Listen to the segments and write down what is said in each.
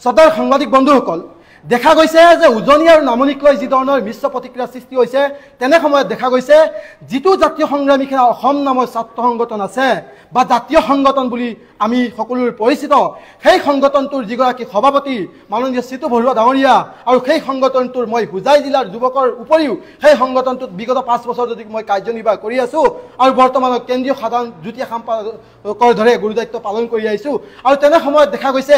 শ্ৰদ্ধাৰ সাংবাদিক বন্ধুসকল, দেখা গৈছে যে উজনি আৰু নামনিক লৈ যি ধৰণৰ মিশ্ৰ প্ৰতিক্ৰিয়া সৃষ্টি হৈছে, তেনে সময়ত দেখা গৈছে যিটো জাতীয় সংগ্ৰামী সেনা অসম নামৰ ছাত্ৰ সংগঠন আছে বা জাতীয় সংগঠন বুলি আমি সকলোৰে পৰিচিত, সেই সংগঠনটোৰ যিগৰাকী সভাপতি মাননীয় চিতু বৰুৱা ডাঙৰীয়া আৰু সেই সংগঠনটোৰ মই হোজাই জিলাৰ যুৱকৰ উপৰিও সেই সংগঠনটোত বিগত 5 বছৰ যদি মই কাৰ্যনিৰ্বাহ কৰি আছোঁ আৰু বৰ্তমানৰ কেন্দ্ৰীয় সাধাৰণ যুটীয়া সম্পাদকৰ দৰে গুৰুদায়িত্ব পালন কৰি আহিছোঁ। আৰু তেনে সময়ত দেখা গৈছে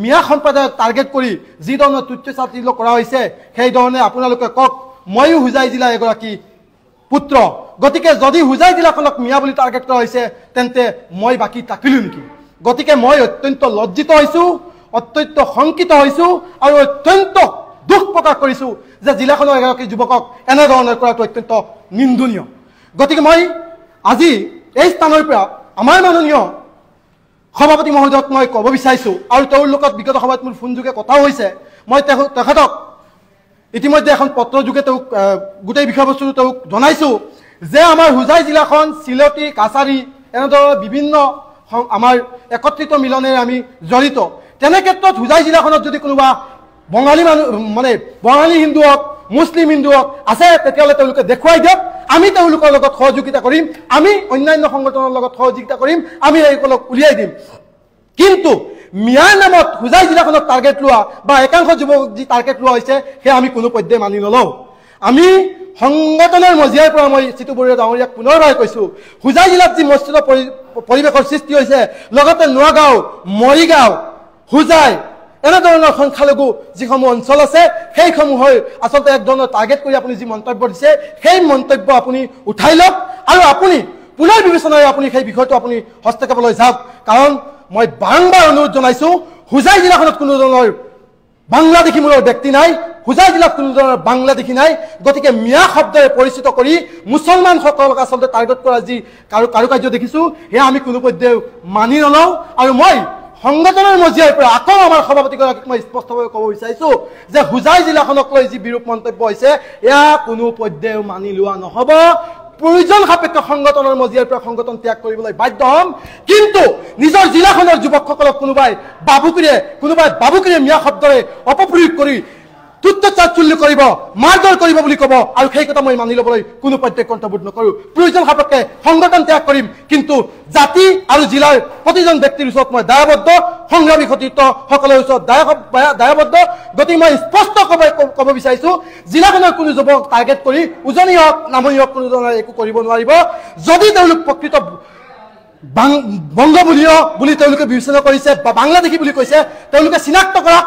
মিয়া সম্প্ৰদায়ক টাৰ্গেট কৰি যি ধৰণৰ তুচ্ছাতাচ্ছিল্য কৰা হৈছে, সেইধৰণে আপোনালোকে কওক, ময়ো হোজাই জিলাৰ এগৰাকী পুত্ৰ, গতিকে যদি হোজাই জিলাখনক মিয়া বুলি টাৰ্গেট কৰা হৈছে তেন্তে মই বাকী থাকিলোঁ নেকি? গতিকে মই অত্যন্ত লজ্জিত হৈছোঁ, অত্যন্ত শংকিত হৈছোঁ আৰু অত্যন্ত দুখ প্ৰকাশ কৰিছোঁ যে জিলাখনৰ এগৰাকী যুৱকক এনেধৰণৰ কৰাটো অত্যন্ত নিন্দনীয়। গতিকে মই আজি এই স্থানৰ পৰা আমাৰ মাননীয় সভাপতি মহোদয়ক মই ক'ব বিচাৰিছোঁ, আৰু তেওঁৰ লগত বিগত সময়ত মোৰ ফোনযোগে কথাও হৈছে। মই তেখেতক ইতিমধ্যে এখন পত্ৰযোগে তেওঁক গোটেই বিষয়বস্তুটো তেওঁক জনাইছোঁ যে আমাৰ হোজাই জিলাখন চিলতি, কাছাৰী এনেধৰণৰ বিভিন্ন আমাৰ একত্ৰিত মিলনেৰে আমি জড়িত। তেনে ক্ষেত্ৰত হোজাই জিলাখনত যদি কোনোবা বঙালী মানুহ মানে বঙালী হিন্দু হওক, মুছলিম হিন্দু হওক আছে, তেতিয়াহ'লে তেওঁলোকে দেখুৱাই দিয়ক, আমি তেওঁলোকৰ লগত সহযোগিতা কৰিম, আমি অন্যান্য সংগঠনৰ লগত সহযোগিতা কৰিম, আমি এইসকলক উলিয়াই দিম। কিন্তু মিয়াৰ নামত হোজাই জিলাখনক টাৰ্গেট লোৱা বা একাংশ যুৱক যি টাৰ্গেট লোৱা হৈছে, সেয়া আমি কোনো পধ্যে মানি নলওঁ। আমি সংগঠনৰ মজিয়াৰ পৰা মই চিতু বৰুৱা ডাঙৰীয়াক পুনৰবাৰ কৈছোঁ, হোজাই জিলাত যি মস্তিষ্ক পৰিৱেশৰ সৃষ্টি হৈছে, লগতে নোৱাগাঁও, মৰিগাঁও, হোজাই এনেধৰণৰ সংখ্যালঘু যিসমূহ অঞ্চল আছে, সেইসমূহৰ আচলতে এক ধৰণৰ টাৰ্গেট কৰি আপুনি যি মন্তব্য দিছে, সেই মন্তব্য আপুনি উঠাই লওক আৰু আপুনি পুনৰ বিবেচনাৰে আপুনি সেই বিষয়টো আপুনি হস্তক্ষেপলৈ যাওক। কাৰণ মই বাৰম্বাৰ অনুৰোধ জনাইছোঁ, হোজাই জিলাখনত কোনো ধৰণৰ বাংলাদেশী মূলৰ ব্যক্তি নাই, হোজাই জিলাত কোনো ধৰণৰ বাংলাদেশী নাই। গতিকে মিয়া শব্দৰে পৰিচিত কৰি মুছলমানসকলক আচলতে টাৰ্গেট কৰা যি কাৰুকাৰ্য দেখিছোঁ, সেয়া আমি কোনো পধ্যে মানি নলওঁ। আৰু মই সংগঠনৰ মজিয়াৰ পৰা আকৌ আমাৰ সভাপতিগৰাকীক মই স্পষ্টভাৱে ক'ব বিচাৰিছোঁ যে হোজাই জিলাখনক লৈ যি বিৰূপ মন্তব্য হৈছে, এয়া কোনো পধ্যে মানি লোৱা নহ'ব। প্ৰয়োজন সাপেক্ষে সংগঠনৰ মজিয়াৰ পৰা সংগঠন ত্যাগ কৰিবলৈ বাধ্য হ'ম, কিন্তু নিজৰ জিলাখনৰ যুৱকসকলক কোনোবাই বাবুকিৰে মিয়া শব্দৰে অপপ্ৰয়োগ কৰি তুচ্ছতাচ্ছিল্য কৰিব, মাৰধৰ কৰিব বুলি ক'ব, আৰু সেই কথা মই মানি ল'বলৈ কোনো প্ৰত্যাখ্যানবোধ নকৰোঁ। প্ৰয়োজন সাপেক্ষে সংগঠন ত্যাগ কৰিম, কিন্তু জাতি আৰু জিলাৰ প্ৰতিজন ব্যক্তিৰ ওচৰত মই দায়বদ্ধ, সংগ্ৰামী সতীৰ্থসকলৰ ওচৰত দায়বদ্ধ। গতিকে মই স্পষ্ট ক'ব বিচাৰিছোঁ, জিলাখনৰ কোনো যুৱক টাৰ্গেট কৰি উজনি হওক, নামনি হওক, কোনো ধৰণৰ একো কৰিব নোৱাৰিব। যদি তেওঁলোক প্ৰকৃত বংগবলীয় বুলি তেওঁলোকে বিবেচনা কৰিছে বা বাংলাদেশী বুলি কৈছে, তেওঁলোকে চিনাক্ত কৰক,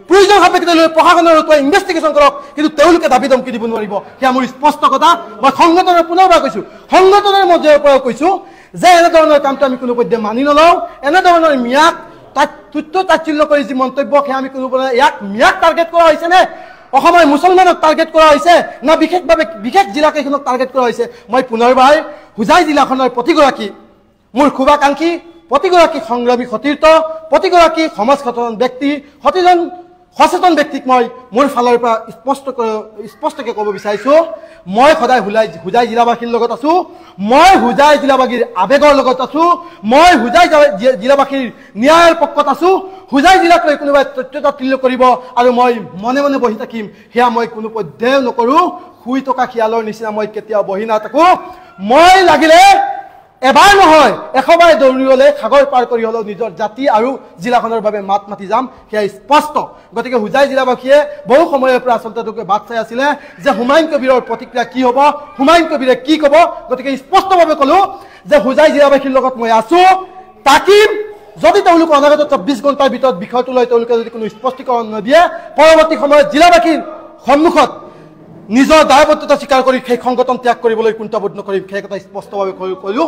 প্ৰয়োজন সাপেক্ষে প্ৰশাসনৰ ইনভেষ্টিগেশ্যন কৰক, কিন্তু তেওঁলোকে দাবী ধমকি দিব নোৱাৰিব। সেয়া মোৰ স্পষ্ট কথা। মই সংগঠনৰ পুনৰবাৰ কৈছোঁ, সংগঠনৰ মজিয়াৰ পৰাও কৈছোঁ যে এনেধৰণৰ কামটো আমি কোনো পধ্যে মানি নলওঁ। এনেধৰণৰ মিয়াক তুচ্ছতাচ্ছিল্য কৰি যি মন্তব্য, সেয়া আমি কোনো ইয়াক মিয়াক টাৰ্গেট কৰা হৈছেনে, অসমৰ মুছলমানক টাৰ্গেট কৰা হৈছে, না বিশেষ জিলাকেইখনক টাৰ্গেট কৰা হৈছে? মই পুনৰবাৰ হোজাই জিলাখনৰ প্ৰতিগৰাকী মোৰ শুভাকাংক্ষী, প্ৰতিগৰাকী সংগ্ৰামী সতীৰ্থ, প্ৰতিগৰাকী সমাজ ব্যক্তি, সচেতন ব্যক্তিক মই মোৰ ফালৰ পৰা স্পষ্টকৈ ক'ব বিচাৰিছোঁ, মই সদায় হোজাই জিলাবাসীৰ লগত আছোঁ, মই হোজাই জিলাবাসীৰ আৱেগৰ লগত আছোঁ, মই হোজাই জিলাবাসীৰ ন্যায়ৰ পক্ষত আছোঁ। হোজাই জিলাক লৈ কোনোবাই তুচ্ছতাচ্ছিল্য কৰিব আৰু মই মনে মনে বহি থাকিম, সেয়া মই কোনো পধ্যেও নকৰোঁ। শুই থকা শিয়ালৰ নিচিনা মই কেতিয়াও বহি নাথাকোঁ। মই লাগিলে এবাৰ নহয় 100 বাৰ দৌৰি হ'লে, সাগৰ পাৰ কৰি হ'লেও নিজৰ জাতি আৰু জিলাখনৰ বাবে মাত মাতি যাম, সেয়া স্পষ্ট। গতিকে হোজাই জিলাবাসীয়ে বহু সময়ৰ পৰা আচলতে তেওঁলোকে বাট চাই আছিলে যে হুমায়ুন কবিৰৰ প্ৰতিক্ৰিয়া কি হ'ব, হুমায়ুন কবিৰে কি ক'ব। গতিকে স্পষ্টভাৱে ক'লোঁ যে হোজাই জিলাবাসীৰ লগত মই আছোঁ, থাকিম। যদি তেওঁলোকে অনাগত 24 ঘণ্টাৰ ভিতৰত বিষয়টো লৈ তেওঁলোকে যদি কোনো স্পষ্টীকৰণ নিদিয়ে, পৰৱৰ্তী সময়ত জিলাবাসীৰ সন্মুখত নিজৰ দায়বদ্ধতা স্বীকাৰ কৰি সেই সংগঠন ত্যাগ কৰিবলৈ কুণ্ঠাবোধ নকৰিম, সেই কথা স্পষ্টভাৱে ক'লোঁ।